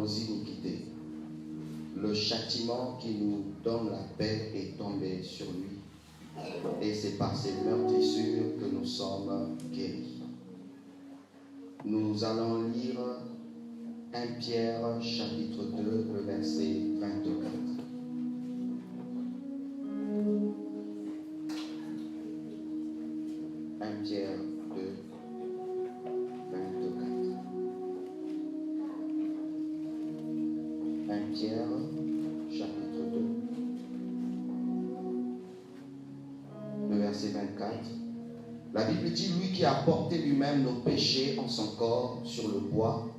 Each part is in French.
nos iniquités. Le châtiment qui nous donne la paix est tombé sur lui. Et c'est par ses meurtrissures que nous sommes guéris. Nous allons lire 1 Pierre chapitre 2, le verset 24. 1 Pierre 2, 24. 1 Pierre chapitre 2, le verset 24. La Bible dit, lui qui a porté lui-même nos péchés en son corps sur le bois,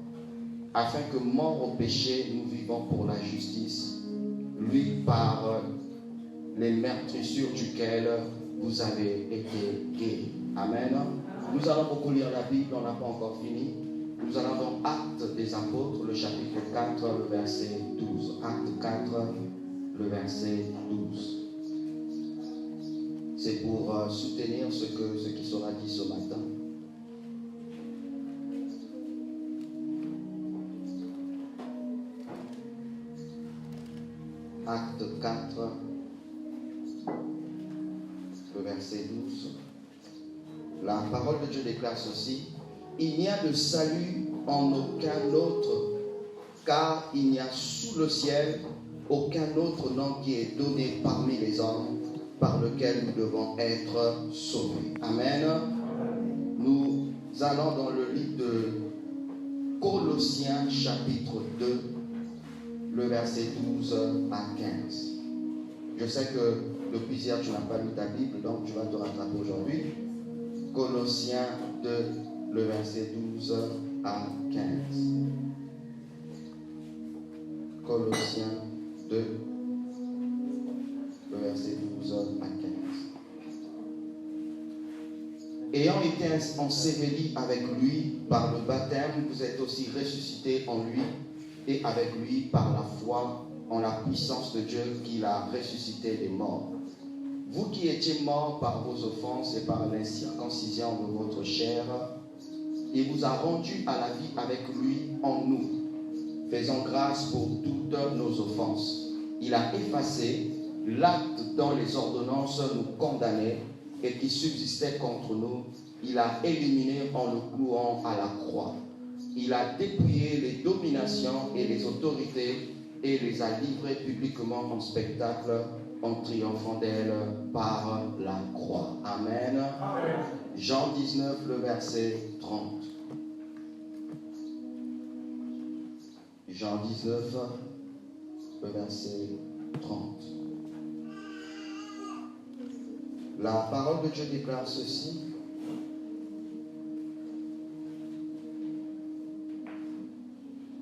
afin que, mort au péché, nous vivons pour la justice. Lui, par les meurtrissures duquel vous avez été guéris. Amen. Nous allons beaucoup lire la Bible, on n'a pas encore fini. Nous allons dans Actes des Apôtres, le chapitre 4, le verset 12. Acte 4, le verset 12. C'est pour soutenir ce qui sera dit ce matin. Acte 4, le verset 12. La parole de Dieu déclare ceci. Il n'y a de salut en aucun autre, car il n'y a sous le ciel aucun autre nom qui est donné parmi les hommes par lequel nous devons être sauvés. Amen. Nous allons dans le livre de Colossiens chapitre 2, le verset 12 à 15. Je sais que depuis hier tu n'as pas lu ta Bible, donc tu vas te rattraper aujourd'hui. Colossiens 2, le verset 12 à 15. Colossiens 2, le verset 12 à 15. Ayant été ensevelis avec lui par le baptême, vous êtes aussi ressuscités en lui et avec lui par la foi en la puissance de Dieu qui l'a ressuscité des morts. Vous qui étiez morts par vos offenses et par l'incirconcision de votre chair, il vous a rendus à la vie avec lui en nous, faisant grâce pour toutes nos offenses. Il a effacé l'acte dont les ordonnances nous condamnaient et qui subsistait contre nous. Il a éliminé en le clouant à la croix. Il a dépouillé les dominations et les autorités et les a livrées publiquement en spectacle en triomphant d'elles par la croix. Amen. Amen. Jean 19, le verset 30. Jean 19, le verset 30. La parole de Dieu déclare ceci.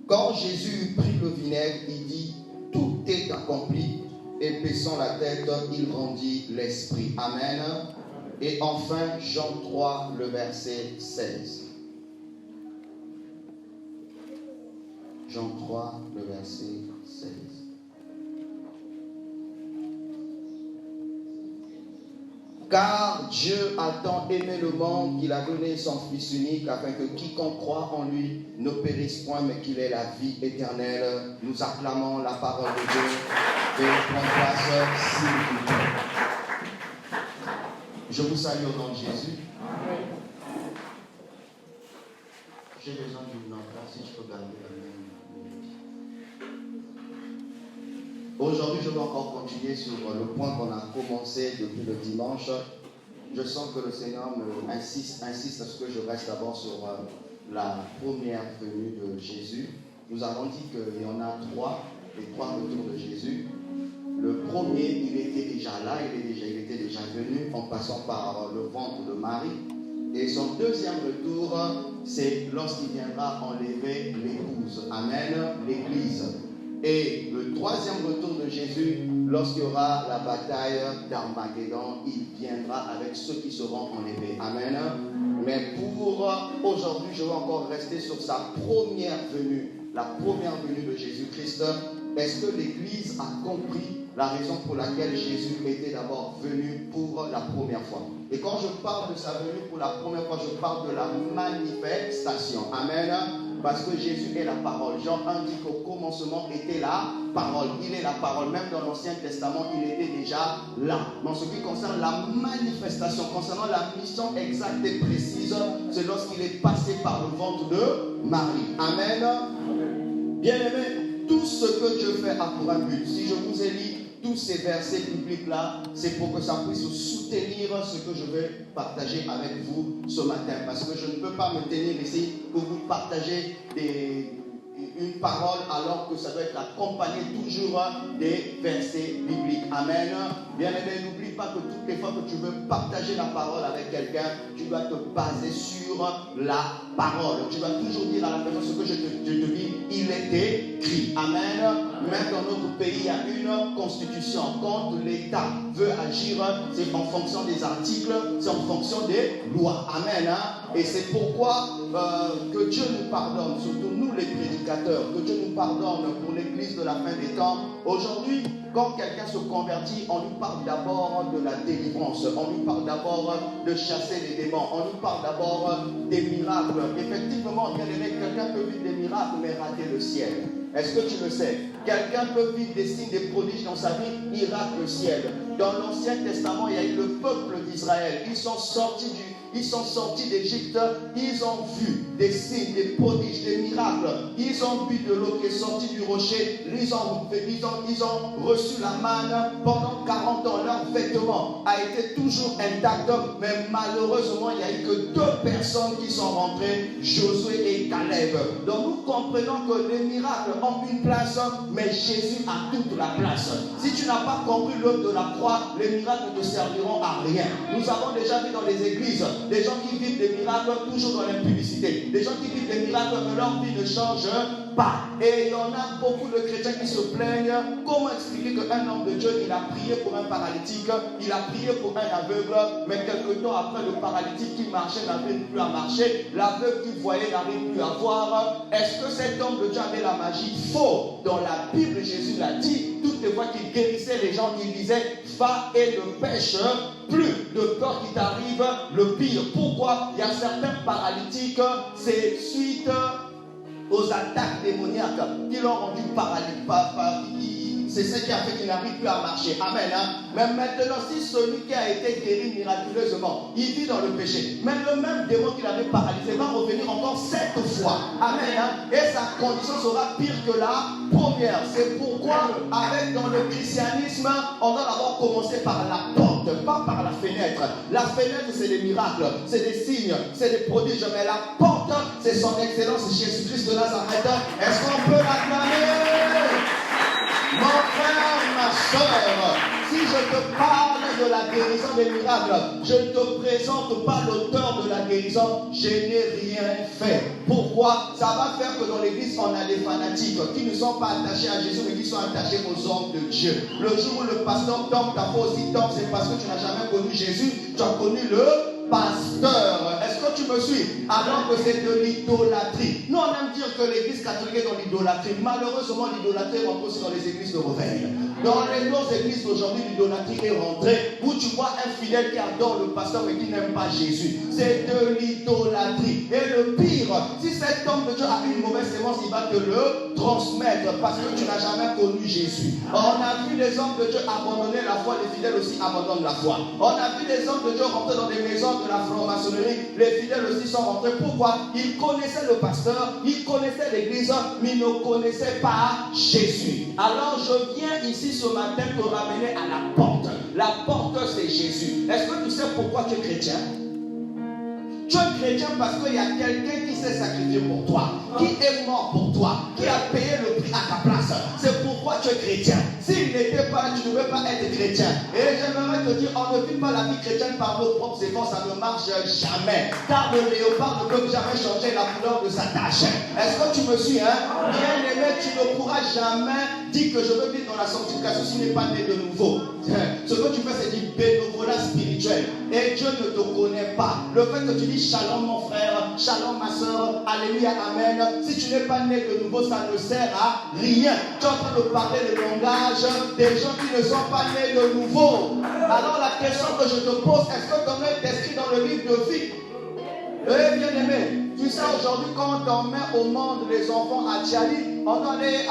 Quand Jésus eut pris le vinaigre, il dit, tout est accompli, et baissant la tête, il rendit l'esprit. Amen. Et enfin, Jean 3, le verset 16. Jean 3, le verset 16. Car Dieu a tant aimé le monde qu'il a donné son Fils unique afin que quiconque croit en lui ne périsse point mais qu'il ait la vie éternelle. Nous acclamons la parole de Dieu. Veuillez prendre place, s'il vous plaît. Je vous salue au nom de Jésus. J'ai besoin d'une autre place, si je peux garder la même. Aujourd'hui, je vais encore continuer sur le point qu'on a commencé depuis le dimanche. Je sens que le Seigneur insiste à ce que je reste d'abord sur la première venue de Jésus. Nous avons dit qu'il y en a les trois retours de Jésus. Le premier, il était déjà là, il était déjà venu en passant par le ventre de Marie. Et son deuxième retour, c'est lorsqu'il viendra enlever l'épouse. Amen, l'Église. Et le troisième retour de Jésus, lorsqu'il y aura la bataille d'Armageddon, il viendra avec ceux qui seront enlevés. Amen. Mais pour aujourd'hui, je vais encore rester sur sa première venue, la première venue de Jésus-Christ. Est-ce que l'Église a compris la raison pour laquelle Jésus était d'abord venu pour la première fois? Et quand je parle de sa venue pour la première fois, je parle de la manifestation. Amen. Parce que Jésus est la parole. Jean 1 dit qu'au commencement était la parole. Il est la parole. Même dans l'Ancien Testament, il était déjà là. Mais en ce qui concerne la manifestation, concernant la mission exacte et précise, c'est lorsqu'il est passé par le ventre de Marie. Amen. Bien-aimés, tout ce que Dieu fait a pour un but. Si je vous ai lu tous ces versets bibliques-là, c'est pour que ça puisse soutenir ce que je vais partager avec vous ce matin. Parce que je ne peux pas me tenir ici pour vous partager une parole alors que ça doit être accompagné toujours des versets bibliques. Amen. Bien-aimé, n'oublie pas que toutes les fois que tu veux partager la parole avec quelqu'un, tu dois te baser sur la parole. Tu dois toujours dire à la personne ce que je te dis, il est écrit. Amen. Même dans notre pays, il y a une constitution. Quand l'État veut agir, c'est en fonction des articles, c'est en fonction des lois. Amen. Et c'est pourquoi que Dieu nous pardonne, surtout nous les prédicateurs, que Dieu nous pardonne pour l'église de la fin des temps. Aujourd'hui, quand quelqu'un se convertit, on lui parle d'abord de la délivrance, on lui parle d'abord de chasser les démons, on lui parle d'abord des miracles. Effectivement, bien aimé, quelqu'un peut vivre des miracles mais rater le ciel. Est-ce que tu le sais? Quelqu'un peut vivre des signes, des prodiges dans sa vie, il rate le ciel. Dans l'Ancien Testament, il y a eu le peuple d'Israël. Ils sont sortis d'Égypte, ils ont vu des signes, des prodiges, des miracles. Ils ont bu de l'eau qui est sortie du rocher. Ils ont reçu la manne pendant 40 ans. Leur vêtement a été toujours intact. Mais malheureusement, il n'y a eu que 2 personnes qui sont rentrées, Josué et Caleb. Donc nous comprenons que les miracles ont une place, mais Jésus a toute la place. Si tu n'as pas compris l'œuvre de la croix, les miracles ne te serviront à rien. Nous avons déjà vu dans les églises des gens qui vivent des miracles toujours dans l'impudicité. Des gens qui vivent des miracles mais leur vie ne change pas. Et il y en a beaucoup de chrétiens qui se plaignent. Comment expliquer qu'un homme de Dieu, il a prié pour un paralytique, il a prié pour un aveugle, mais quelque temps après, le paralytique qui marchait n'arrive plus à marcher, l'aveugle qui voyait n'arrive plus à voir. Est-ce que cet homme de Dieu avait la magie? Faux. Dans la Bible, Jésus l'a dit, toutes les fois qu'il guérissait les gens, il disait, va et ne pêche plus de peur qui t'arrive le pire. Pourquoi? Il y a certains paralytiques, c'est suite aux attaques démoniaques qui l'ont rendu paralytique. C'est ce qui a fait qu'il n'arrive plus à marcher. Amen. Mais maintenant, si celui qui a été guéri miraculeusement, il vit dans le péché, mais le même démon qui l'avait paralysé va revenir encore 7 fois. Amen. Et sa condition sera pire que la première. C'est pourquoi, dans le christianisme, on doit d'abord commencer par la porte, pas par la fenêtre. La fenêtre, c'est des miracles, c'est des signes, c'est des prodiges. Mais la porte, c'est son excellence, Jésus-Christ de Nazareth. Est-ce qu'on peut l'acclamer? Mon frère, ma soeur, si je te parle de la guérison des miracles, je ne te présente pas l'auteur de la guérison, je n'ai rien fait. Pourquoi? Ça va faire que dans l'église, on a des fanatiques qui ne sont pas attachés à Jésus, mais qui sont attachés aux hommes de Dieu. Le jour où le pasteur tombe, ta foi aussi tombe, c'est parce que tu n'as jamais connu Jésus, tu as connu le pasteur. Est-ce que tu me suis? Alors que c'est de l'idolâtrie. Nous, on aime dire que l'église catholique est dans l'idolâtrie. Malheureusement, l'idolâtrie rentre aussi dans les églises de réveil. Dans les nos églises d'aujourd'hui, l'idolâtrie est rentrée où tu vois un fidèle qui adore le pasteur mais qui n'aime pas Jésus. C'est de l'idolâtrie. Et le pire, si cet homme de Dieu a une mauvaise sémence, il va te le transmettre parce que tu n'as jamais connu Jésus. On a vu les hommes de Dieu abandonner la foi, les fidèles aussi abandonnent la foi. On a vu les hommes de Dieu rentrer dans des maisons de la franc-maçonnerie, les fidèles aussi sont rentrés. Pourquoi? Ils connaissaient le pasteur, ils connaissaient l'église, mais ils ne connaissaient pas Jésus. Alors je viens ici ce matin te ramener à la porte. La porte, c'est Jésus. Est-ce que tu sais pourquoi tu es chrétien? Tu es chrétien parce qu'il y a quelqu'un qui s'est sacrifié pour toi, qui est mort pour toi, qui a payé le prix à ta place. C'est pourquoi tu es chrétien. S'il n'était pas là, tu ne veux pas être chrétien. Et j'aimerais te dire, on ne vit pas la vie chrétienne par nos propres efforts, ça ne marche jamais. Car le léopard ne peut jamais changer la couleur de sa tache. Est-ce que tu me suis, hein? Bien aimé, tu ne pourras jamais dire que je veux vivre dans la sanctification s'il n'est pas né de nouveau. Ce que tu fais, c'est du bénévolat spirituel. Et Dieu ne te connaît pas. Le fait que tu dis shalom mon frère, shalom ma soeur, alléluia, amen. Si tu n'es pas né de nouveau, ça ne sert à rien. Tu es en train de parler le langage des gens qui ne sont pas nés de nouveau. Alors la question que je te pose, est-ce que ton nom est inscrit dans le livre de vie? Eh bien aimé, tu sais, aujourd'hui, quand on met au monde les enfants à Tchali, on doit aller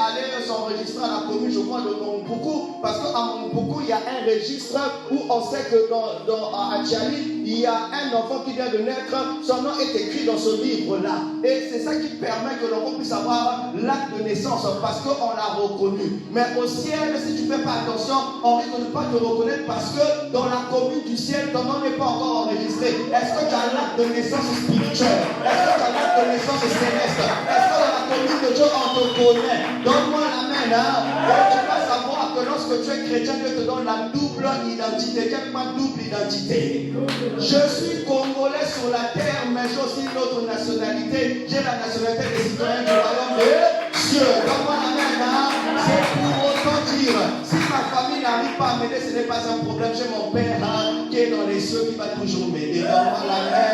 s'enregistrer à la commune, je crois, de Montboukou, parce qu'à Montboukou, il y a un registre où on sait que à Tchali, il y a un enfant qui vient de naître, son nom est écrit dans ce livre-là. Et c'est ça qui permet que l'enfant puisse avoir l'acte de naissance, parce qu'on l'a reconnu. Mais au ciel, si tu ne fais pas attention, on risque de ne pas te reconnaître, parce que dans la commune du ciel, ton nom n'est pas encore enregistré. Est-ce que tu as l'acte de naissance spirituelle? Est-ce que tu as l'acte de naissance céleste? Est-ce que dans la commune de Dieu, on te connaît? Donne-moi la main, hein? Et tu vas savoir que lorsque tu es chrétien, Dieu te donne la double identité. Quelle est ma double identité? Je suis congolais sur la terre, mais j'ai aussi une autre nationalité. J'ai la nationalité des citoyens du royaume des cieux. Donne-moi la main, hein? C'est pour autant dire, si ma famille n'arrive pas à m'aider, ce n'est pas un problème. J'ai mon père hein, qui est dans les cieux, qui va toujours m'aider. Donne-moi la main.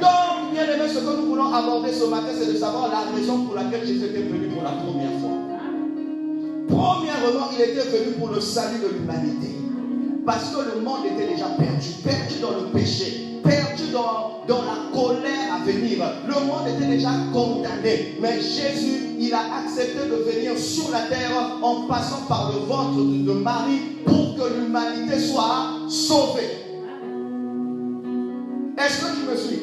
Donc, bien aimé, ce que nous voulons aborder ce matin, c'est de savoir la raison pour laquelle Jésus était venu pour la première fois. Premièrement, il était venu pour le salut de l'humanité. Parce que le monde était déjà perdu dans le péché, perdu dans la colère à venir. Le monde était déjà condamné. Mais Jésus, il a accepté de venir sur la terre en passant par le ventre de Marie pour que l'humanité soit sauvée. Est-ce que tu me suis?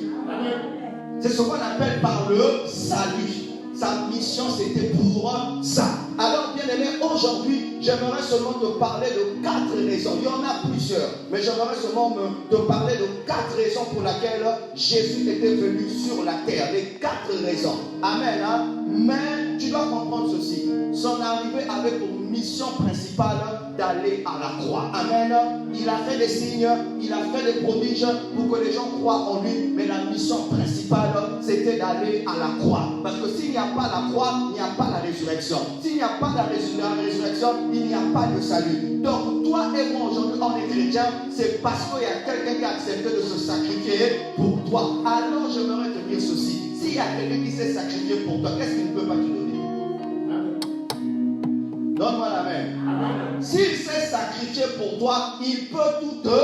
C'est ce qu'on appelle par le salut. Sa mission, c'était pour ça. Alors, bien aimé, aujourd'hui, j'aimerais seulement te parler de 4 raisons. Il y en a plusieurs, mais j'aimerais seulement te parler de 4 raisons pour lesquelles Jésus était venu sur la terre. Les 4 raisons. Amen. Hein? Mais tu dois comprendre ceci. Son arrivée avait pour mission principale d'aller à la croix. Amen. Il a fait des signes, il a fait des prodiges pour que les gens croient en lui. Mais la mission principale, c'était d'aller à la croix. Parce que s'il n'y a pas la croix, il n'y a pas la résurrection. S'il n'y a pas la résurrection, il n'y a pas de salut. Donc toi et moi aujourd'hui, on est chrétiens, c'est parce qu'il y a quelqu'un qui a accepté de se sacrifier pour toi. Alors j'aimerais te dire ceci. S'il y a quelqu'un qui s'est sacrifié pour toi, qu'est-ce qu'il ne peut pas te donner? Donne-moi la main. S'il s'est sacrifié pour toi, il peut tout te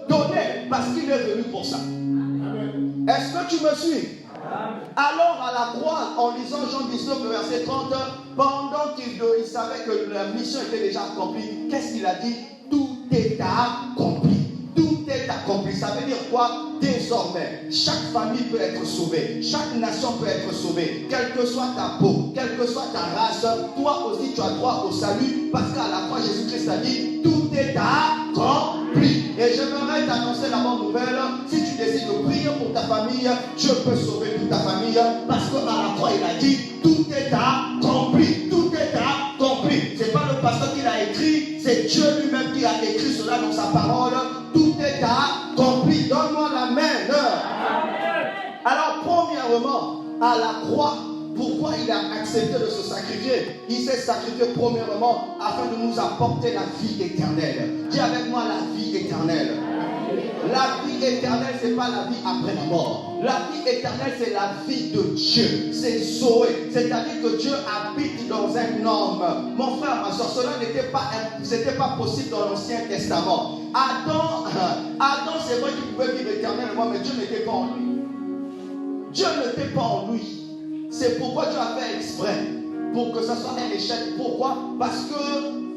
donner parce qu'il est venu pour ça. Est-ce que tu me suis? Alors à la croix, en lisant Jean 19, le verset 30, pendant qu'il savait que la mission était déjà accomplie, qu'est-ce qu'il a dit? Tout est accompli. Tout est accompli. Ça veut dire quoi? Désormais, chaque famille peut être sauvée. Chaque nation peut être sauvée. Quelle que soit ta peau, quelle que soit ta race, toi aussi tu as droit au salut. Parce qu'à la croix, Jésus-Christ a dit, tout est accompli. Et j'aimerais t'annoncer la bonne nouvelle. Si tu décides de prier pour ta famille, Dieu peut sauver toute ta famille. Parce qu'à la croix, il a dit, tout est accompli. Tout est accompli. Ce n'est pas le pasteur qui l'a écrit, c'est Dieu lui-même qui a écrit cela dans sa parole. Tout est accompli. Donne-moi la main. Alors, premièrement, à la croix, pourquoi il a accepté de se sacrifier? Il s'est sacrifié premièrement afin de nous apporter la vie éternelle. Dis avec moi la vie éternelle. La vie éternelle, ce n'est pas la vie après la mort. La vie éternelle, c'est la vie de Dieu. C'est Zoé. C'est-à-dire que Dieu habite dans un homme. Mon frère, ma soeur, cela c'était pas possible dans l'Ancien Testament. Adam, c'est vrai qu'il pouvait vivre éternellement, mais Dieu n'était pas en lui. Dieu n'était pas en lui. C'est pourquoi Dieu a fait exprès. Pour que ça soit un échec. Pourquoi? Parce que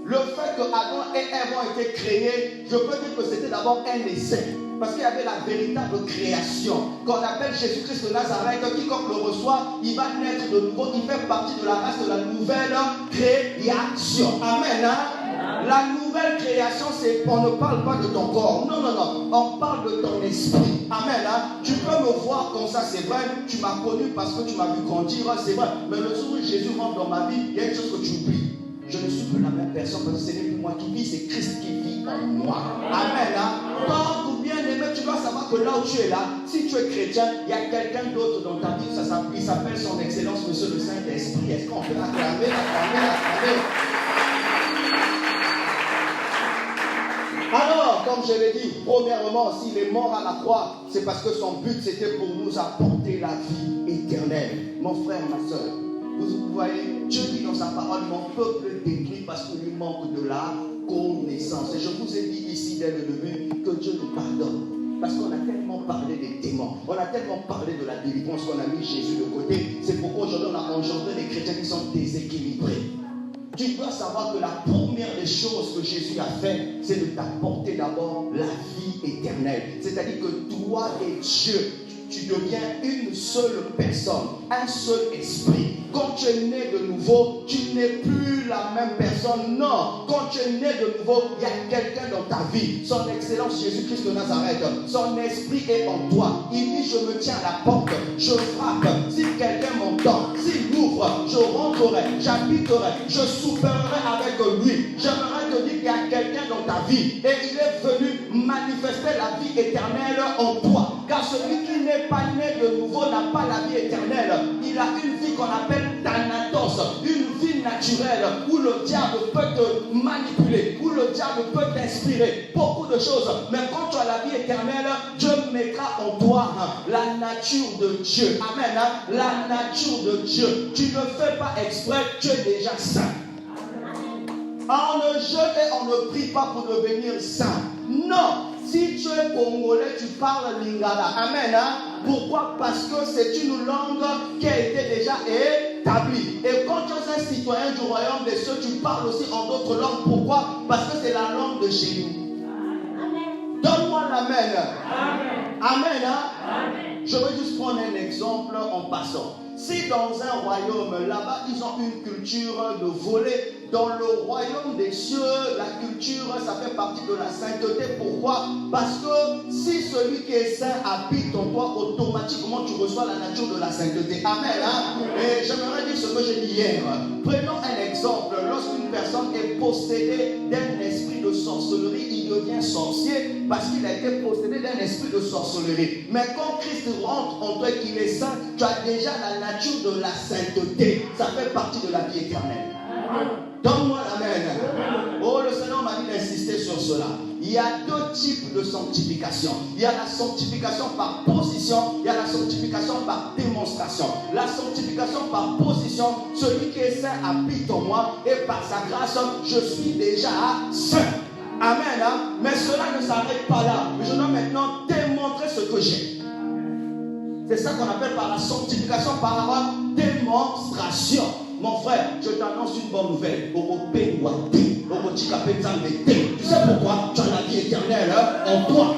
le fait que Adam et Ève ont été créés, je peux dire que c'était d'abord un essai. Parce qu'il y avait la véritable création qu'on appelle Jésus-Christ de Nazareth. Quiconque le reçoit, il va naître de nouveau. Il fait partie de la race de la nouvelle création. Amen. Hein? La nouvelle création, on ne parle pas de ton corps. Non, non, non. On parle de ton esprit. Amen. Hein? Tu peux me voir comme ça, c'est vrai. Tu m'as connu parce que tu m'as vu grandir, c'est vrai. Mais le jour où Jésus rentre dans ma vie, il y a une chose que tu oublies. Je ne suis plus la même personne parce que ce n'est plus moi qui vis, c'est Christ qui vit en moi. Amen. Hein? Donc, bien aimé, tu dois savoir que là où tu es là, si tu es chrétien, il y a quelqu'un d'autre dans ta vie, il s'appelle son excellence, Monsieur le Saint-Esprit. Est-ce qu'on peut acclamer? Alors, comme je l'ai dit, premièrement, s'il est mort à la croix, c'est parce que son but c'était pour nous apporter la vie éternelle. Mon frère, ma soeur, vous voyez, Dieu dit dans sa parole, mon peuple est détruit parce qu'il lui manque de la connaissance. Et je vous ai dit ici dès le début que Dieu nous pardonne. Parce qu'on a tellement parlé des démons, on a tellement parlé de la délivrance qu'on a mis Jésus de côté. C'est pourquoi aujourd'hui on a engendré des chrétiens qui sont déséquilibrés. Tu dois savoir que la première des choses que Jésus a fait, c'est de t'apporter d'abord la vie éternelle. C'est-à-dire que toi et Dieu, tu deviens une seule personne, un seul esprit. Quand tu es né de nouveau, tu n'es plus la même personne. Non, quand tu es né de nouveau, il y a quelqu'un dans ta vie. Son Excellence Jésus-Christ de Nazareth, son esprit est en toi. Il dit, je me tiens à la porte, je frappe. Si quelqu'un m'entend, s'il m'ouvre, je rentrerai, j'habiterai, je souperai avec lui. J'aimerais te dire qu'il y a quelqu'un dans ta vie et il est venu manifester la vie éternelle en toi. Car celui qui n'est pas né de nouveau n'a pas la vie éternelle. Il a une vie qu'on appelle thanatos, une vie naturelle où le diable peut te manipuler, où le diable peut t'inspirer beaucoup de choses. Mais quand tu as la vie éternelle, Dieu mettra en toi la nature de Dieu. Amen. La nature de Dieu. Tu ne fais pas exprès, tu es déjà saint. On ne jeûne et on ne prie pas pour devenir saint. Non. Si tu es congolais, tu parles lingala. Amen. Pourquoi? Parce que c'est une langue qui a été déjà établie. Et quand tu es un citoyen du royaume des cieux, tu parles aussi en d'autres langues. Pourquoi? Parce que c'est la langue de chez nous. Amen. Donne-moi l'amen. Amen. Amen. Amen. Je vais juste prendre un exemple en passant. Si dans un royaume, là-bas, ils ont une culture de voler, dans le royaume des cieux, la culture, ça fait partie de la sainteté. Pourquoi? Parce que si celui qui est saint habite en toi, automatiquement, tu reçois la nature de la sainteté. Amen. Et j'aimerais dire ce que j'ai dit hier. Prenons un exemple. Lorsqu'une personne est possédée d'un esprit de sorcellerie, il devient sorcier parce qu'il a été possédé d'un esprit de sorcellerie. Mais quand Christ rentre en toi et qu'il est saint, tu as déjà la nature de la sainteté. Ça fait partie de la vie éternelle. Donne-moi l'amen. Oh, le Seigneur m'a dit d'insister sur cela. Il y a deux types de sanctification. Il y a la sanctification par position, il y a la sanctification par démonstration. La sanctification par position, celui qui est saint habite en moi et par sa grâce, je suis déjà saint. Amen. Mais cela ne s'arrête pas là. Je dois maintenant démontrer ce que j'ai. C'est ça qu'on appelle par la sanctification par démonstration. Mon frère, je t'annonce une bonne nouvelle. Tu sais pourquoi? Tu as la vie éternelle en toi.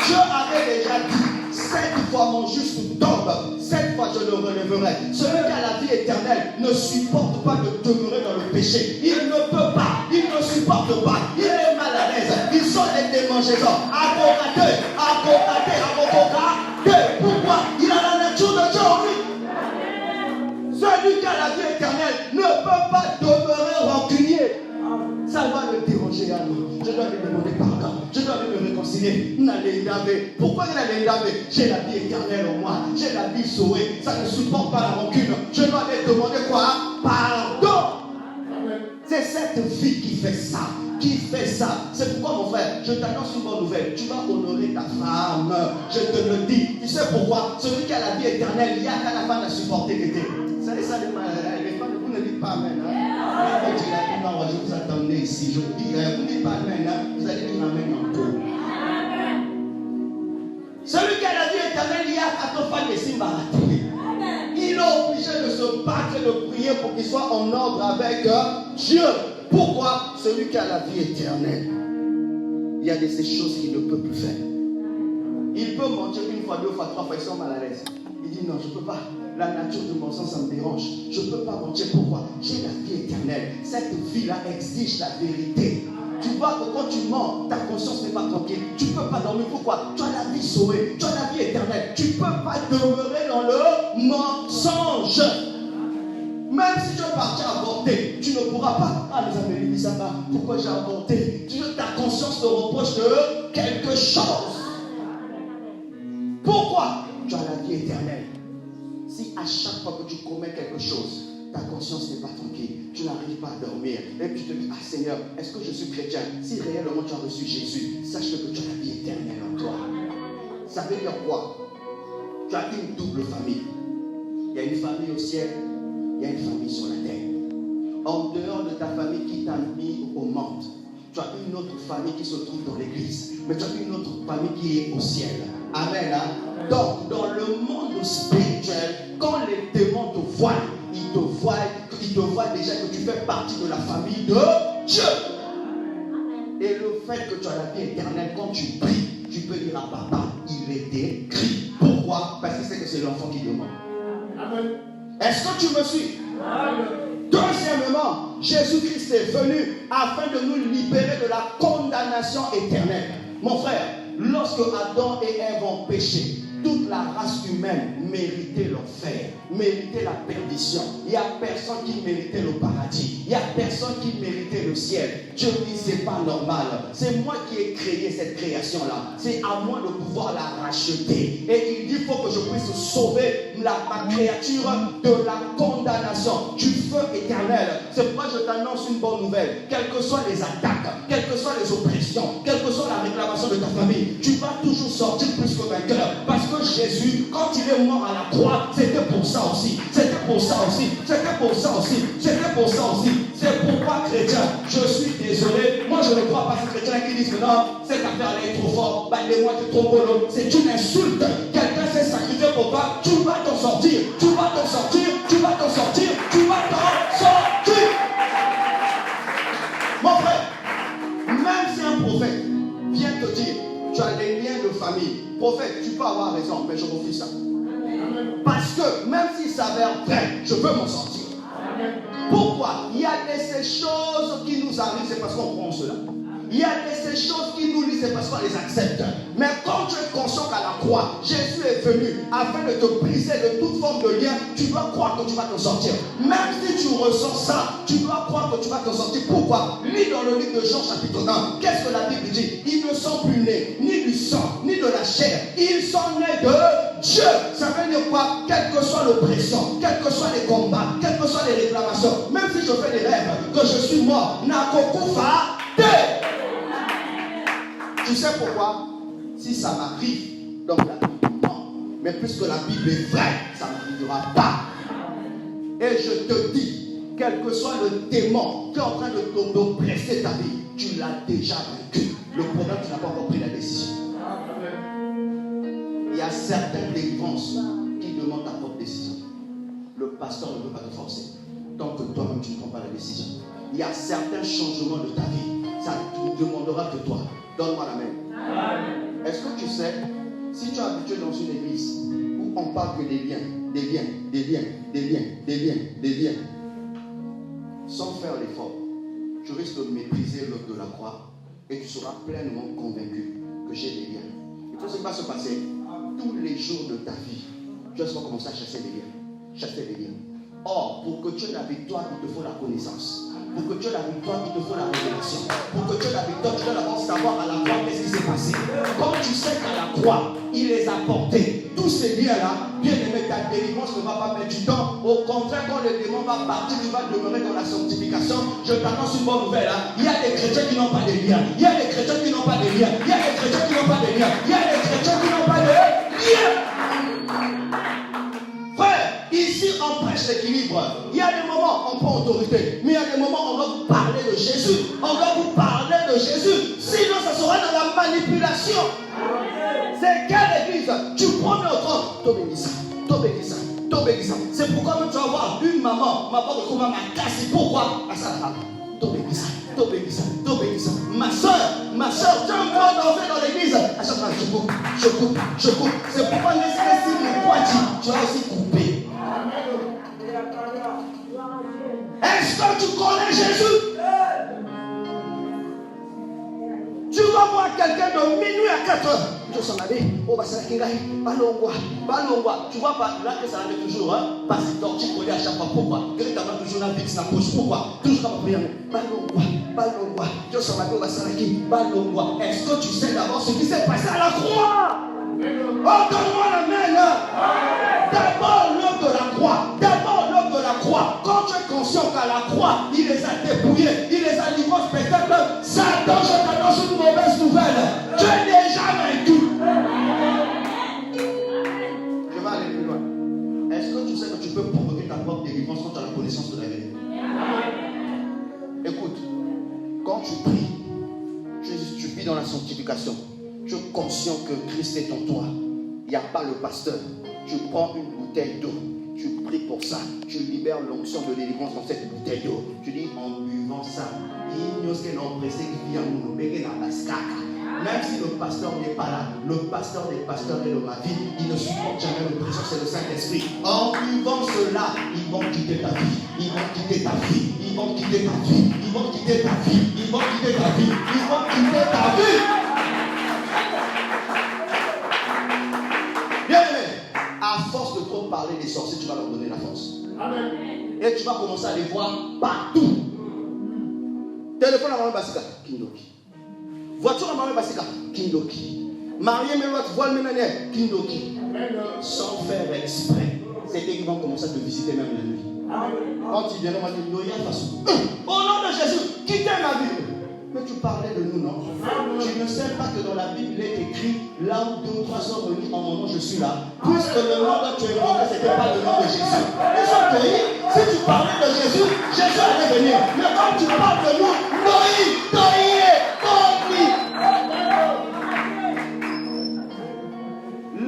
Dieu avait déjà dit, 7 fois mon juste tombe, 7 fois je le relèverai. Celui qui a la vie éternelle ne supporte pas de demeurer dans le péché. Il ne peut pas, il ne supporte pas, il est mal à l'aise. Ils sont des démangeaisons. Pourquoi? Il a la nature de Dieu en lui. Celui qui a la vie éternelle ne peut pas demeurer rancunier. Ça va le déranger à nous. Je dois lui demander pardon. Je dois lui me réconcilier. Pourquoi il a les laver? J'ai la vie éternelle en moi. J'ai la vie sauvée. Ça ne supporte pas la rancune. Je dois lui demander quoi? Pardon. C'est cette vie qui fait ça. Qui fait ça? C'est pourquoi, mon frère, je t'annonce une bonne nouvelle. Tu vas honorer ta femme. Je te le dis. Tu sais pourquoi? Celui qui a la vie éternelle, il y a qu'à la femme à supporter l'été. Vous savez ça, les femmes, vous ne dites pas amen. Je vous attendais ici. Je vous dis, vous ne dites pas amen. Vous allez dire amen encore. Celui qui a la vie éternelle, il y a qu'à te faire des signes baratés. Il est obligé de se battre et de prier pour qu'il soit en ordre avec Dieu. Pourquoi? Celui qui a la vie éternelle, il y a de ces choses qu'il ne peut plus faire. Il peut mentir une fois, deux fois, trois fois, ils sont mal à l'aise. Il dit non, je ne peux pas. La nature de mon sang, ça me dérange. Je ne peux pas mentir. Pourquoi? J'ai la vie éternelle. Cette vie-là exige la vérité. Tu vois que quand tu mens, ta conscience n'est pas tranquille. Tu ne peux pas dormir. Pourquoi? Tu as la vie sauvée. Tu as la vie éternelle. Tu ne peux pas demeurer dans le mensonge. Même si tu es parti avorter, tu ne pourras pas. Ah, les amis, dis ça va. Pourquoi j'ai avorté? Ta conscience te reproche de quelque chose. Pourquoi? Tu as la vie éternelle. Si à chaque fois que tu commets quelque chose, ta conscience n'est pas tranquille, tu n'arrives pas à dormir, et puis tu te dis, ah Seigneur, est-ce que je suis chrétien? Si réellement tu as reçu Jésus, sache que tu as la vie éternelle en toi. Ça veut dire quoi? Tu as une double famille. Il y a une famille au ciel, il y a une famille sur la terre. En dehors de ta famille qui t'a mis au monde, Tu as une autre famille qui se trouve dans l'église. Mais tu as une autre famille qui est au ciel. Amen. Hein? Donc, dans le monde spirituel, quand les démons te voient, ils te voient déjà que tu fais partie de la famille de Dieu. Et le fait que tu as la vie éternelle, quand tu pries, tu peux dire à papa, il est écrit. Pourquoi? Parce que c'est l'enfant qui demande. Amen. Est-ce que tu me suis? Amen. Deuxièmement, Jésus-Christ est venu afin de nous libérer de la condamnation éternelle. Mon frère, lorsque Adam et Ève ont péché, toute la race humaine méritait l'enfer, méritait la perdition. Il n'y a personne qui méritait le paradis. Il n'y a personne qui méritait le ciel. Dieu dit, c'est pas normal. C'est moi qui ai créé cette création-là. C'est à moi de pouvoir la racheter. Et il dit, il faut que je puisse sauver ma créature de la condamnation, du feu éternel. C'est pourquoi je t'annonce une bonne nouvelle. Quelles que soient les attaques, quelles que soient les oppressions, quelle que soit la réclamation de ta famille, tu vas toujours sortir plus que vainqueur. Parce que Jésus, quand il est mort à la croix, c'était pour ça aussi. C'était pour ça aussi. C'était pour ça aussi. C'était pour ça aussi. C'est pourquoi, chrétien, je suis désolé. Moi, je ne crois pas ces chrétiens qui disent que non, cette affaire est trop forte. Bah, les mois, tu es trop mollo. C'est une insulte. Quelqu'un s'est sacrifié pour toi. Tu vas t'en sortir. Tu vas t'en sortir. Tu vas t'en sortir. Tu vas t'en sortir. Mon frère, même si un prophète vient te dire, tu as des liens de famille. Prophète, tu peux avoir raison, mais je refuse ça. Parce que même s'il s'avère vrai, je veux m'en sortir. Pourquoi? Il y a ces choses qui nous arrivent, c'est parce qu'on prend cela. Il y a ces choses qui nous lisent, c'est parce qu'on les accepte. Mais quand tu es conscient qu'à la croix, Jésus est venu afin de te briser de toute forme de lien, tu dois croire que tu vas t'en sortir. Même si tu ressens ça, tu dois croire que tu vas t'en sortir. Pourquoi? Lis dans le livre de Jean chapitre 1. Qu'est-ce que la Bible dit? Ils ne sont plus nés ni du sang, ni de la chair. Ils sont nés de Dieu. Ça veut dire quoi? Quelle que soit l'oppression, quels que soient les combats, quelles que soient les réclamations, même si je fais des rêves que je suis mort, Nakokufa Te. Tu sais pourquoi? Si ça m'arrive, donc la Bible ment. Mais puisque la Bible est vraie, ça ne m'arrivera pas. Et je te dis, quel que soit le démon qui est en train de d'oppresser ta vie, tu l'as déjà vaincu. Le problème, tu n'as pas encore pris la décision. Il y a certaines délivrances qui demandent ta propre décision. Le pasteur ne veut pas te forcer. Tant que toi-même tu ne prends pas la décision. Il y a certains changements de ta vie. Ça ne demandera que toi. Donne-moi la main. Est-ce que tu sais, si tu es habitué dans une église où on parle que des liens, sans faire l'effort, tu risques de mépriser l'œuvre de la croix et tu seras pleinement convaincu que j'ai des liens. Et tout ce qui va se passer tous les jours de ta vie. Tu vas commencer à chasser des liens. Or, pour que tu aies la victoire, il te faut la connaissance. Pour que tu aies la victoire, il te faut la révélation. Pour que tu aies la victoire, tu dois d'abord savoir à la croix qu'est-ce qui s'est passé. Quand tu sais qu'à la croix, il les a portés, tous ces liens-là, bien aimé, ta délivrance ne va pas mettre du temps. Au contraire, quand le démon va partir, tu vas demeurer dans la sanctification. Je t'annonce une bonne nouvelle. Hein. Il y a des chrétiens qui n'ont pas de liens. Il y a des chrétiens qui n'ont pas de liens. Il y a des chrétiens qui n'ont pas de liens. Il y a des chrétiens qui n'ont pas de liens. Frère, ici on prêche l'équilibre. Il y a des moments on prend autorité, mais il y a des moments on doit vous parler de Jésus. On doit vous parler de Jésus. Sinon ça sera de la manipulation. C'est quelle église? Tu prends notre t'obéis. C'est pourquoi même tu vas voir une maman, ma part de comment m'a cassé. Pourquoi? À ça t'obéis. Ma soeur, tu as un grand danger dans l'église. À chaque fois, je coupe. C'est pourquoi laisse mon poids, tu vas aussi couper. Est-ce que tu connais Jésus? Tu vas voir quelqu'un de minuit à 4 heures. Tu s'en allait. Oh, bah, c'est la balongwa. Tu vois pas là que ça arrive toujours, hein? Parce que tu connais à chaque fois. Pourquoi? Directement toujours la fixe, la poche. Pourquoi? Toujours comme prière. Balongwa. Tu s'en allais. Oh, bah, c'est la balongwa. Est-ce que tu sais d'abord ce qui s'est passé à la croix? Oh, donne-moi la main. D'abord l'œuvre de la croix. Quand tu es conscient qu'à la croix, il les a dépouillés, il les a livrés au spectacle. Satan, je t'annonce une mauvaise nouvelle. Tu es déjà vaincu. Je vais aller plus loin. Est-ce que tu sais que tu peux provoquer ta propre délivrance quand tu as la connaissance de la vérité? Écoute, quand tu pries, vis dans la sanctification. Tu es conscient que Christ est en toi. Il n'y a pas le pasteur. Tu prends une bouteille d'eau. Tu pries pour ça. Tu libères l'onction de délivrance dans cette bouteille d'eau. Tu dis en buvant ça. Même si le pasteur n'est pas là, le pasteur des pasteurs est dans ma vie, il ne supporte jamais l'oppression, c'est le Saint-Esprit. En buvant cela, ils vont quitter ta vie, ils vont quitter ta vie, ils vont quitter ta vie, ils vont quitter ta vie, ils vont quitter ta vie, ils vont quitter ta vie. Bien aimé, à force de trop parler des sorciers, tu vas leur donner la force. Amen. Et tu vas commencer à les voir partout. Téléphone à Maman Basika, Kindoki. Voiture à Maman Basika, Kindoki. Marié Meloite, voile Ménanière, Kindoki. Sans faire exprès. C'est eux qui vont commencer à te visiter même la nuit. Quand ils viennent, on va dire, au nom de Jésus, quittez ma vie. Mais tu parlais de nous, non? Tu ne sais pas que dans la Bible, il est écrit, là où 2 ou 3 sont réunis en mon nom, je suis là. Puisque le nom que tu invoqué, ce n'était pas le nom de Jésus. Les gens te disent, si tu parlais de Jésus, Jésus allait venir. Mais quand tu parles de nous,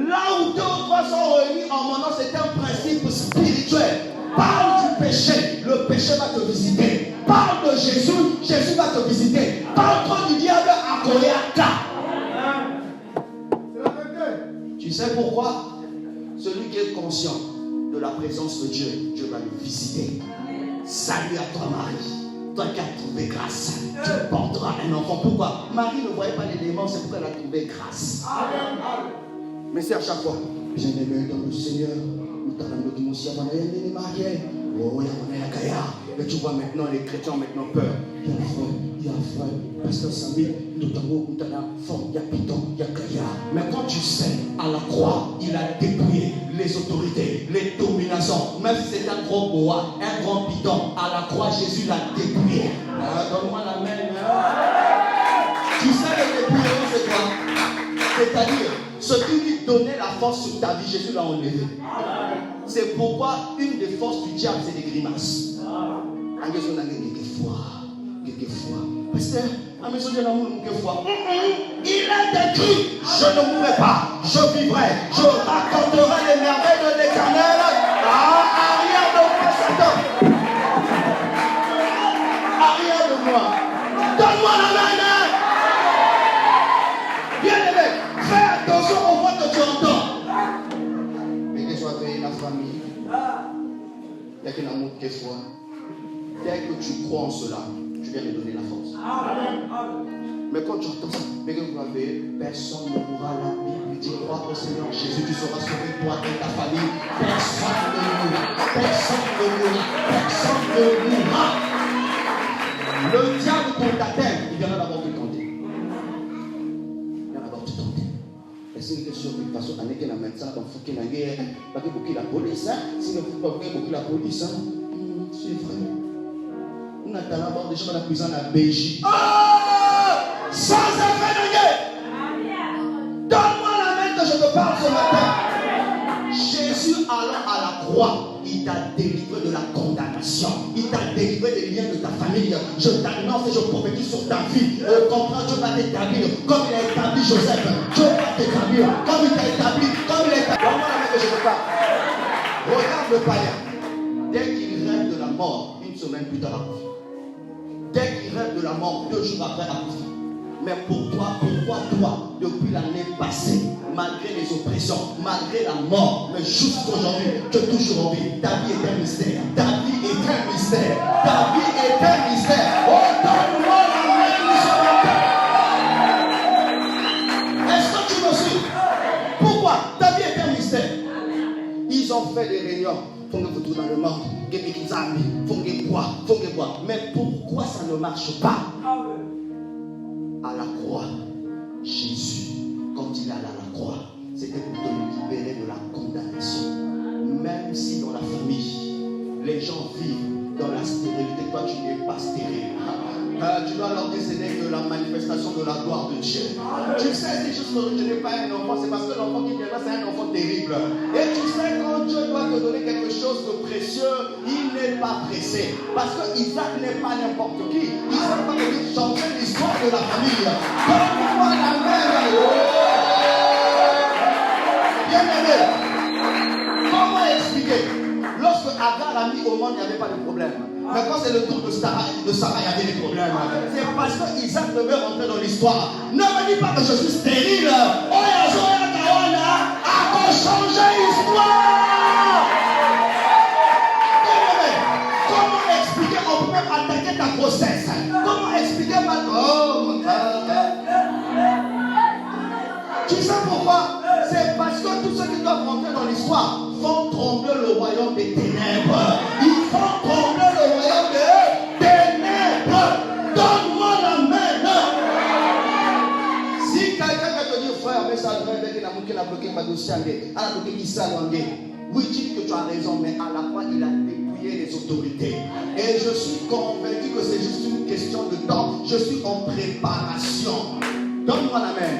là où 2 ou 3 sont réunis en mon nom, c'est un principe spirituel. Parle du péché, le péché va te visiter. Parle de Jésus, Jésus va te visiter. Parle trop du diable à Koyaka. Tu sais pourquoi? Celui qui est conscient de la présence de Dieu, Dieu va le visiter. Salut à toi Marie. Toi qui as trouvé grâce, tu porteras un enfant. Pourquoi? Marie ne voyait pas les démons, c'est pourquoi elle a trouvé grâce. Mais c'est à chaque fois. Bien-aimé dans le Seigneur, nous t'avons dit mon Seigneur, oh, et tu vois maintenant, les chrétiens ont maintenant peur. Il y a frère, pasteur Samy, il y a Piton, il y a Kaya. Mais quand tu sais, à la croix, il a dépouillé les autorités, les dominations. Même si c'est un gros boa, un grand Piton, à la croix, Jésus l'a dépouillé. Donne-moi la main. Tu sais, le dépouillement, c'est quoi? C'est-à-dire, ce qui lui donnait la force sur ta vie, Jésus l'a enlevé. C'est pourquoi une des forces du diable, c'est des grimaces. Pasteur, il est écrit, je ne mourrai pas, je vivrai, je raconterai les merveilles de l'Éternel. Arrière de moi, Satan. Arrière de moi. Donne-moi la main. Bien aimé, fais attention aux voix que tu entends. Mais que soit veillé la famille. Il y a qu'un amour qui soit. Dès que tu crois en cela, tu viens me donner la force. Mais quand tu entends ça, mais que vous avez, personne ne mourra. La Bible dit, crois au Seigneur Jésus, tu seras sauvé, toi et ta famille. Personne ne mourra. Personne ne mourra. Personne ne mourra. Le diable pour t'atteindre, il viendra d'abord te tenter. Il viendra d'abord te tenter. Et c'est une question de toute façon, on est que la médecin, on faut qu'il y ait la police. Si ne faut pas beaucoup la police, c'est vrai. On a talent avoir des gens dans la prison à Belgique. Sans effet de guerre. Donne-moi la main que je te parle ce matin. Jésus allant à la croix, il t'a délivré de la condamnation. Il t'a délivré des liens de ta famille. Je t'annonce et je prophétise sur ta vie. Comprends, Dieu va t'établir comme il a établi Joseph. Dieu va t'établir comme il t'a établi. Comme il a établi. Donne-moi la main que je te parle. Regarde le païen. Dès qu'il rêve de la mort, une semaine plus tard, dès qu'il rêve de la mort, 2 jours après, à coup. Mais pourquoi toi, depuis l'année passée, malgré les oppressions, malgré la mort, mais juste aujourd'hui, tu es toujours en vie. Ta vie est un mystère. Ta vie est un mystère. Ta vie est un mystère. Oh, donne-moi la main ce matin. Est-ce que tu me suis? Pourquoi? Ta vie est un mystère. Ils ont fait des réunions. Faut que vous dans le monde. Mais pourquoi ça ne marche pas? À la croix, Jésus, quand il allait à la croix, c'était pour te libérer de la condamnation. Même si dans la famille, les gens vivent dans la stérilité, toi tu n'es pas stérile. Tu dois leur dire que ce n'est que la manifestation de la gloire de Dieu. Tu sais, si je ne n'ai pas un enfant, c'est parce que l'enfant qui viendra, c'est un enfant terrible. Et tu sais, quand Dieu doit te donner quelque chose de précieux, il n'est pas pressé. Parce que Isaac n'est pas n'importe qui. Isaac va venir changer l'histoire de la famille. Donne-moi la main. Bien aimé, comment expliquer? Lorsque Agar a mis au monde, il n'y avait pas de problème. Mais quand c'est le tour de Sarah, il y avait des problèmes. C'est parce que Isaac devait rentrer dans l'histoire. Ne me dis pas que je suis stérile. A changé l'histoire. Comment expliquer? On peut même attaquer ta grossesse. Comment expliquer ma... Oh, tu sais pourquoi? C'est parce que tous ceux qui doivent rentrer dans l'histoire font trembler le royaume des ténèbres. Ils font trembler le royaume des ténèbres. Donne-moi la main. Si quelqu'un va te dire, frère, mais ça devrait être qu'il a bloqué ma dossier, oui, dis que tu as raison, mais à la fois il a dépouillé les autorités. Et je suis convaincu que c'est juste une question de temps. Je suis en préparation. Donne-moi la main.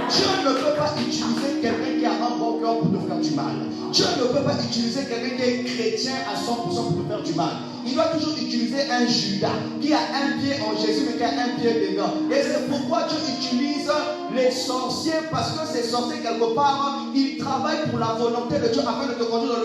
Dieu ne peut pas utiliser quelqu'un qui a un bon cœur pour te faire du mal. Dieu ne peut pas utiliser quelqu'un qui est chrétien à 100% pour te faire du mal. Il doit toujours utiliser un Judas qui a un pied en Jésus mais qui a un pied dedans. Et c'est pourquoi Dieu utilise les sorciers, parce que ces sorciers quelque part, ils travaillent pour la volonté de Dieu afin de te conduire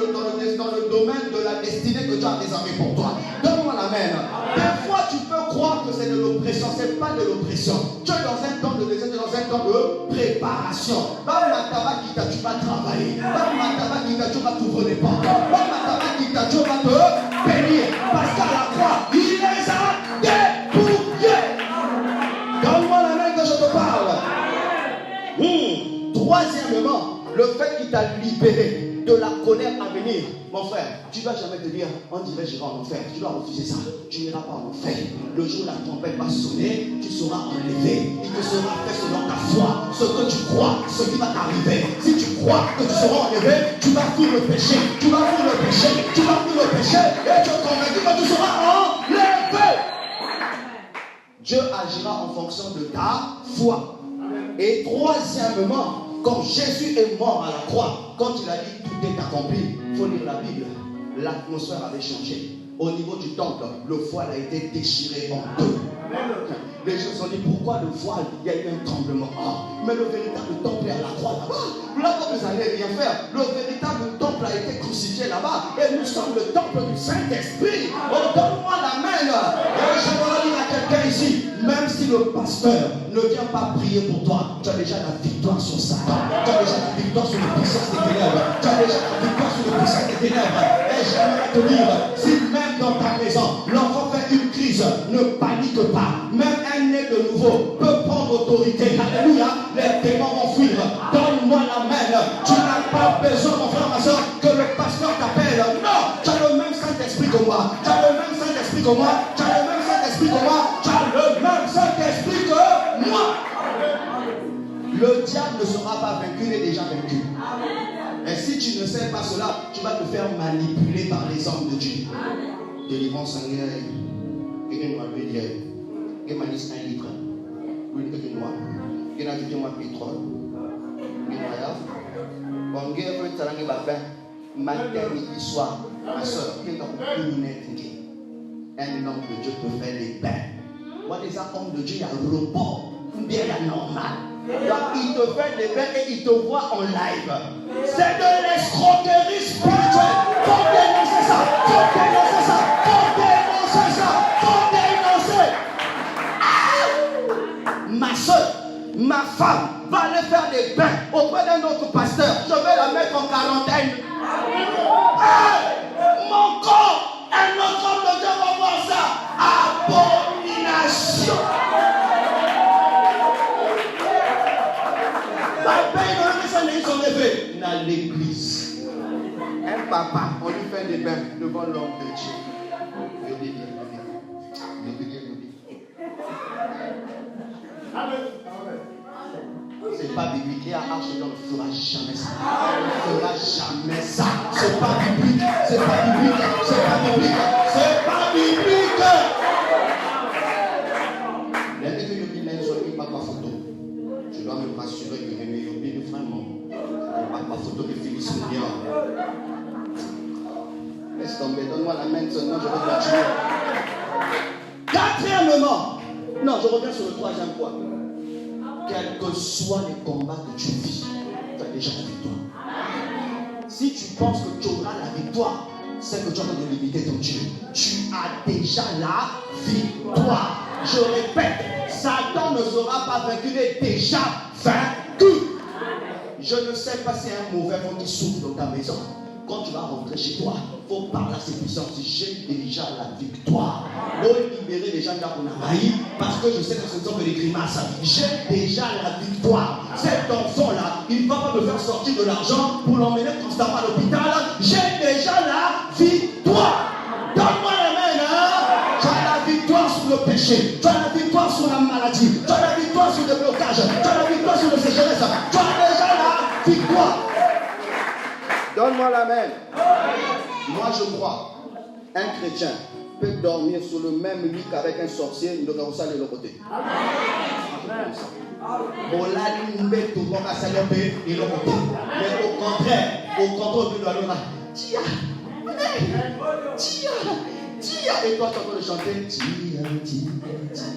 dans le domaine de la destinée que Dieu a réservé pour toi. Donne-moi la main. Des fois tu peux croire que c'est de l'oppression, c'est pas de l'oppression. Tu es dans un temps de désert, tu es dans un temps de préparation. Tu vas travailler. Tu vas t'ouvrir les portes. Tu vas te bénir. Parce qu'à la croix, il les a dépouillés. Donne-moi la main que je te parle. Troisièmement, le fait qu'il t'a libéré de la colère à venir. Mon frère, tu ne dois jamais te dire, on dirait j'irai en enfer. Tu dois refuser ça. Tu n'iras pas en enfer. Le jour où la trompette va sonner, tu seras enlevé. Il te sera fait selon ta foi. Ce que tu crois, ce qui va t'arriver. Si tu crois que tu seras enlevé, tu vas fuir le péché. Tu vas fuir le péché. Tu vas fuir le péché. Et tu es convaincu que tu seras enlevé. Dieu agira en fonction de ta foi. Et troisièmement, quand Jésus est mort à la croix, quand il a dit tout est accompli, il faut lire la Bible, l'atmosphère avait changé. Au niveau du temple, le voile a été déchiré en deux. Les gens se sont dit pourquoi le voile, il y a eu un tremblement. Mais le véritable temple est à la croix là-bas. Là, vous n'allez rien faire. Le véritable temple a été crucifié là-bas. Et nous sommes le temple du Saint-Esprit. Oh, donne-moi la main. Et je voudrais dire à quelqu'un ici, même si le pasteur ne vient pas prier pour toi, tu as déjà la victoire sur Satan. Tu as déjà la victoire sur les puissances des ténèbres. Tu as déjà la victoire sur les puissances des ténèbres. Et j'aimerais te dire, si même dans ta maison, l'enfant fait une crise, ne panique pas. Même un né de nouveau peut prendre autorité. Alléluia. Les démons vont fuir. Donne-moi la main. Tu n'as pas besoin, mon frère, ma soeur, que le pasteur t'appelle. Non, tu as le même Saint-Esprit que moi. Tu as le même Saint-Esprit que moi. Tu as le même Saint-Esprit que moi. Tu as le même Saint-Esprit que moi. Le diable ne sera pas vaincu, il est déjà vaincu. Et si tu ne sais pas cela, tu vas te faire manipuler par les hommes de Dieu. Délivrance sanguinaire. Quelqu'un doit lui dire, quelqu'un m'a dit 1 litre. Oui, quelqu'un doit. Quelqu'un a dit moi pétrole. Bon, quelqu'un veut te dire que matin, midi, soir, ma soeur, quelqu'un a une lunette. Un homme de Dieu te fait des bains. Moi, des hommes de Dieu, il y a le repos. Bien la normale. Donc, il te fait des bains et il te voit en live. C'est de l'escroquerie spirituelle. Faut dénoncer ça. Faut dénoncer ça. Faut dénoncer ça. Faut dénoncer. Ma soeur, ma femme va aller faire des bains auprès d'un autre pasteur. Je vais la mettre en quarantaine. Mon corps, un autre homme de Dieu va voir ça. Abomination. Dans l'église, un papa, on lui fait des bains devant l'homme de Dieu. C'est pas biblique. Il y a Archidon ne fera jamais ça. Ne fera jamais ça. C'est pas biblique. C'est pas biblique. C'est pas biblique. C'est pas biblique. L'année que je vis là, je ne pas ma photo. Je dois me rassurer que je ne vis vraiment. Pas ma photo de Félix Mouillard. tomber. Donne-moi la main seulement, je vais continuer. Quatrièmement, non, je reviens sur le troisième point. Quels que soient les combats que tu vis, tu as déjà la victoire. Si tu penses que tu auras la victoire, c'est que tu es en train de limiter ton Dieu. Tu as déjà la victoire. Je répète, Satan ne sera pas vaincu, il est déjà vaincu. Je ne sais pas si un mauvais vent qui souffle dans ta maison. Quand tu vas rentrer chez toi, il faut parler à ses puissances. J'ai déjà la victoire. Pour libérer les gens qu'on a haïs, parce que je sais que ce ne sont que des grimaces. J'ai déjà la victoire. Cet enfant-là, il ne va pas me faire sortir de l'argent pour l'emmener constamment à l'hôpital. J'ai déjà la victoire. Donne-moi la main, hein? Tu as la victoire sur le péché. Tu as la victoire sur la maladie. Tu as la victoire sur le blocage. Tu as la victoire sur le sécheresse. Tu as déjà la victoire. Donne-moi la main. Moi, je crois, un chrétien peut dormir sur le même lit qu'avec un sorcier, il doit aussi de l'autre côté. Mais au contraire, on peut aller là. Tia, tia, tia. Et toi, tu entends le chanter. Tia, tia, tia.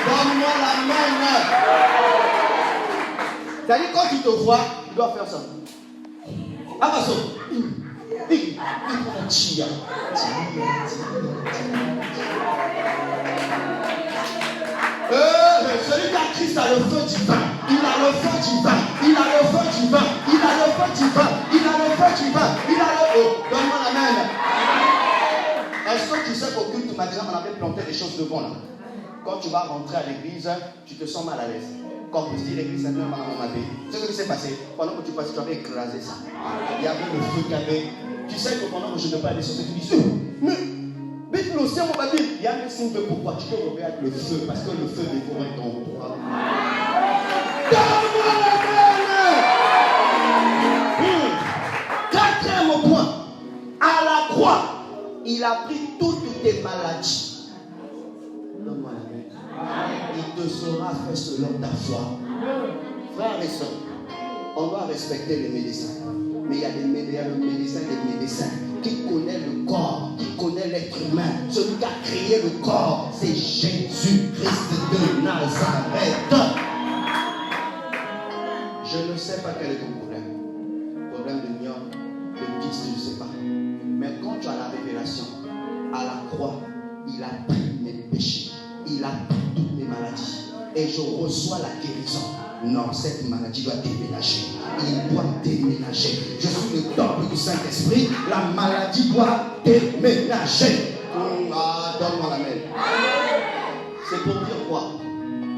Donne-moi la main. C'est-à-dire quand tu te vois, tu dois faire ça. Abasso. Tia. Celui qui a Christ a le feu divin. Il a le feu divin. Il a le feu divin. Il a le feu divin. Il a le feu divin. Il a le feu. Donne-moi la main. Est-ce que tu sais qu'au culte matinal, on avait planté des choses devant là? Quand tu vas rentrer à l'église, tu te sens mal à l'aise. Comme on dit, l'église est un peu mal à mon. Tu sais ce qui s'est passé? Pendant que tu passais, tu avais écrasé ça. Il y avait le feu qui avait. Tu sais que pendant que je ne parle pas des choses, tu dis, mais l'océan, mon baby, il y a un signe de pourquoi tu te réveilles avec le feu, parce que le feu dévore ton droit. Donne-moi la main. Quatrième point. À la croix, il a pris toutes tes maladies. Donne-moi la main. Il te sera fait selon ta foi. Frères et sœurs, on doit respecter les médecins. Mais il y a le médecin des médecins qui connaît le corps, qui connaît l'être humain. Celui qui a créé le corps, c'est Jésus-Christ de Nazareth. Je ne sais pas quel est ton problème. Problème de myome, de kyste, je ne sais pas. Mais quand tu as la révélation, à la croix, il a pris mes péchés. Il a pris toutes mes maladies. Et je reçois la guérison. Non, cette maladie doit déménager. Il doit déménager. Je suis le temple du Saint-Esprit. La maladie doit déménager. Donne-moi la main. C'est pour dire quoi?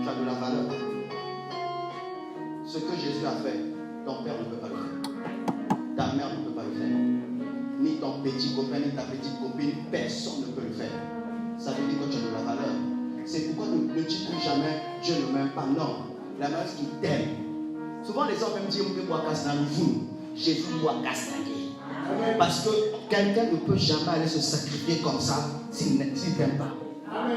Tu as de la valeur. Ce que Jésus a fait, ton père ne peut pas le faire. Ta mère ne peut pas le faire. Ni ton petit copain, ni ta petite copine, personne ne peut le faire. Ça veut dire que tu as de la valeur. C'est pourquoi ne dis plus jamais Dieu ne m'aime pas. Non, la manière qu'il t'aime. Souvent les gens même disent Jésus doit castaner. Parce que quelqu'un ne peut jamais aller se sacrifier comme ça s'il ne t'aime pas.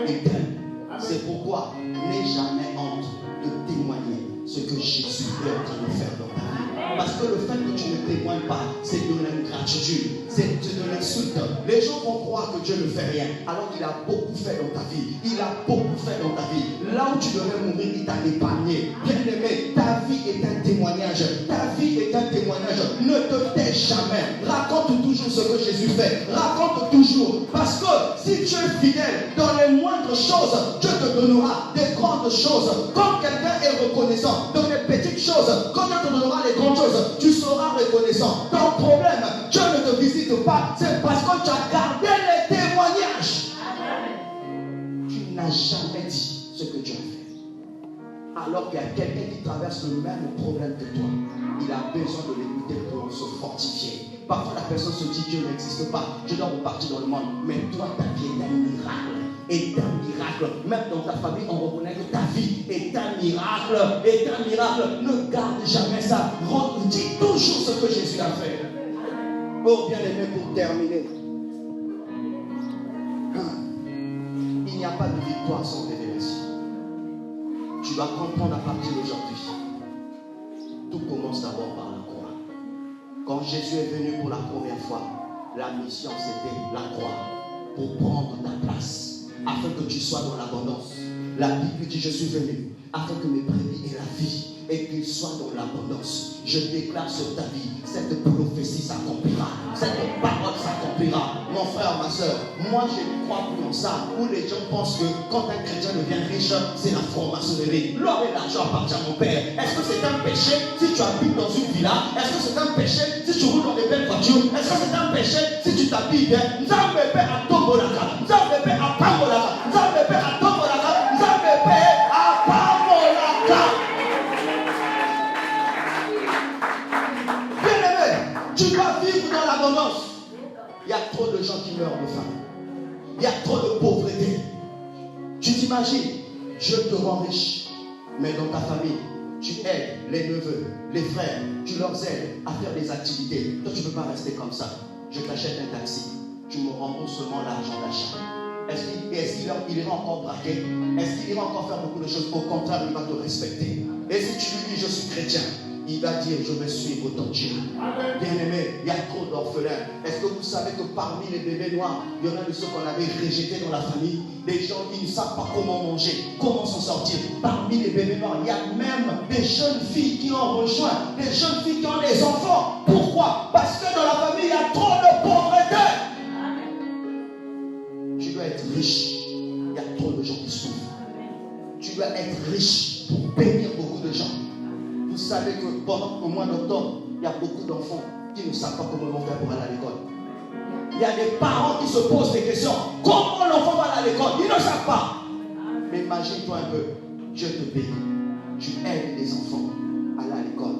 Il t'aime. C'est pourquoi n'aie jamais honte de témoigner ce que Jésus est en train de faire dans ta vie. Parce que le fait que tu ne témoignes pas, c'est de l'ingratitude, c'est de l'insulte. Les gens vont croire que Dieu ne fait rien, alors qu'il a beaucoup fait dans ta vie. Il a beaucoup fait dans ta vie. Là où tu devais mourir, il t'a épargné. Bien-aimé, ta vie est un témoignage. Ta vie est un témoignage. Ne te tais jamais. Raconte toujours ce que Jésus fait. Raconte toujours. Parce que si tu es fidèle dans les moindres choses, Dieu te donnera des grandes choses. Quand quelqu'un est reconnaissant dans les petites choses, quand Dieu te donnera les grandes choses, tu seras reconnaissant. Ton problème, Dieu ne te visite pas, c'est parce que tu as gardé les témoignages. Tu n'as jamais dit ce que tu as fait. Alors qu'il y a quelqu'un qui traverse le même problème que toi. Il a besoin de l'écouter pour se fortifier. Parfois la personne se dit Dieu n'existe pas, je dois repartir dans le monde. Mais toi, ta vie est un miracle. Est un miracle. Même dans ta famille, on reconnaît que ta vie est un miracle. Est un miracle. Ne garde jamais ça. Dis toujours ce que Jésus a fait. Oh, bien aimé, pour terminer. Il n'y a pas de victoire sans révélation. dois comprendre à partir d'aujourd'hui. Tout commence d'abord par la croix. Quand Jésus est venu pour la première fois, la mission c'était la croix pour prendre ta place, afin que tu sois dans l'abondance. La Bible dit, je suis venu afin que mes brebis aient la vie et qu'ils soient dans l'abondance. Je déclare sur ta vie, cette prophétie s'accomplira, cette parole s'accomplira. Mon frère, ma soeur, moi je ne crois plus en ça, où les gens pensent que quand un chrétien devient riche, c'est la franc-maçonnerie. L'or et l'argent appartient à mon père. Est-ce que c'est un péché si tu habites dans une villa? Est-ce que c'est un péché si tu roules dans des belles voitures? Est-ce que c'est un péché si tu t'habilles bien? Nous avons bébé à Tombolaka, nous avons bébé à Pambolaka, nous avons bébé à Tombolaka, nous avons bébé à Pambolaka. Tu dois vivre dans l'abondance. Il y a trop de gens qui meurent de faim. Il y a trop de pauvreté. Tu t'imagines, Dieu te rend riche, mais dans ta famille, tu aides les neveux, les frères, tu leur aides à faire des activités. Toi, tu ne peux pas rester comme ça. Je t'achète un taxi, tu me rembourses seulement l'argent d'achat. Est-ce qu'il ira encore braquer? Est-ce qu'il ira encore faire beaucoup de choses? Au contraire, il va te respecter. Et si tu lui dis, je suis chrétien, il va dire, je vais suivre ton Dieu. Bien-aimé, il y a trop d'orphelins. Est-ce que vous savez que parmi les bébés noirs, il y en a de ceux qu'on avait rejetés dans la famille? Des gens qui ne savent pas comment manger, comment s'en sortir. Parmi les bébés noirs, il y a même des jeunes filles qui ont rejoint, des jeunes filles qui ont des enfants. Pourquoi? Parce que dans la famille, il y a trop de pauvreté. Tu dois être riche. Il y a trop de gens qui souffrent. Tu dois être riche pour bénir beaucoup de gens. Vous savez que pendant le mois d'octobre, il y a beaucoup d'enfants qui ne savent pas comment ils vont faire pour aller à l'école. Il y a des parents qui se posent des questions. Comment l'enfant va aller à l'école? Ils ne savent pas. Mais imagine-toi un peu. Dieu te bénit. Tu aides des enfants à aller à l'école.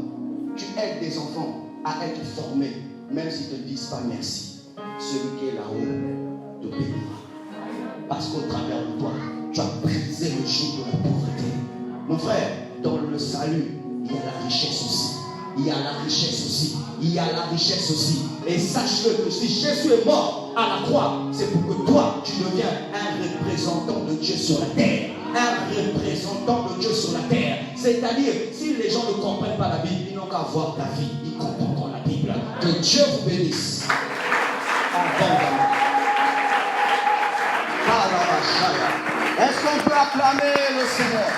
Tu aides des enfants à être formés, même s'ils ne te disent pas merci. Celui qui est là-haut te bénira. Parce qu'au travers de toi, tu as brisé le joug de la pauvreté. Mon frère, dans le salut, il y a la richesse aussi. Il y a la richesse aussi. Il y a la richesse aussi. Et sache-le que si Jésus est mort à la croix, c'est pour que toi, tu deviens un représentant de Dieu sur la terre. Un représentant de Dieu sur la terre. C'est-à-dire, si les gens ne comprennent pas la Bible, ils n'ont qu'à voir ta vie. Ils comprendront la Bible. Que Dieu vous bénisse. Est-ce qu'on peut acclamer le Seigneur?